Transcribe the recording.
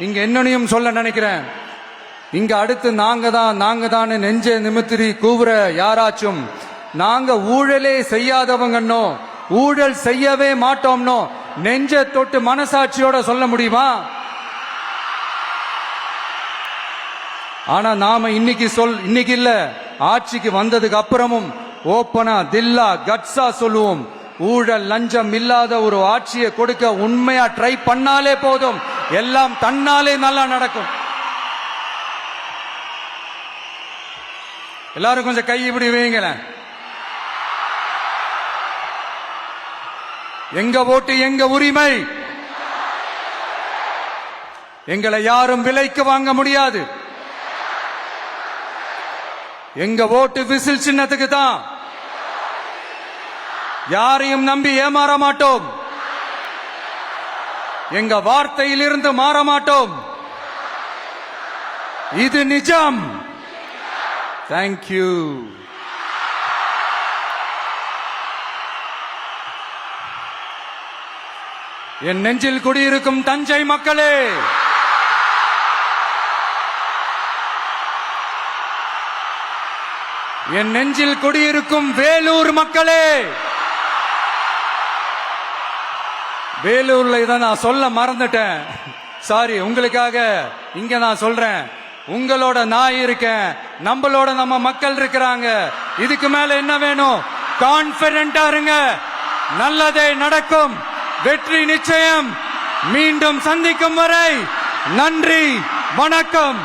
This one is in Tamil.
இங்க என்னனையும் சொல்ல நினைக்கிறேன். இங்க அடுத்து நாங்க தான் நெஞ்ச நிமித்திரி கூவுற யாராச்சும் நாங்க ஊழலே செய்யாதவங்கன்னோ ஊழல் செய்யவே மாட்டோம்னோ நெஞ்ச தொட்டு மனசாட்சியோட சொல்ல முடியுமா? ஆனா நாம இன்னைக்கு இல்ல, ஆட்சிக்கு வந்ததுக்கு அப்புறமும் ஓப்பனா தில்லா கட்ஸா சொல்லுவோம், ஊழல் லஞ்சம் இல்லாத ஒரு ஆட்சியை கொடுக்க உண்மையா ட்ரை பண்ணாலே போதும், எல்லாம் தன்னாலே நல்லா நடக்கும். எல்லாரும் கொஞ்சம் கை இப்படி வைங்களேன். எங்க ஓட்டு எங்க உரிமை, எங்களை யாரும் விலைக்கு வாங்க முடியாது. எங்க ஓட்டு விசில் சின்னத்துக்கு தான். யாரையும் நம்பி ஏமாற மாட்டோம். எங்க வார்த்தையிலிருந்து மாற மாட்டோம். இது நிஜம். தேங்க்யூ. என் நெஞ்சில் குடியிருக்கும் தஞ்சை மக்களே, என் நெஞ்சில் குடியிருக்கும் வேலூர் மக்களே, வேலூர்ல இதை நான் சொல்ல மறந்துட்டேன், சாரி. உங்களுக்காக இங்க நான் சொல்றேன், உங்களோட நான் இருக்கேன், நம்ம மக்கள் இருக்கிறாங்க. இதுக்கு மேல என்ன வேணும்? கான்பிடென்டா இருங்க, நல்லதே நடக்கும், வெற்றி நிச்சயம். மீண்டும் சந்திக்கும் வரை நன்றி, வணக்கம்.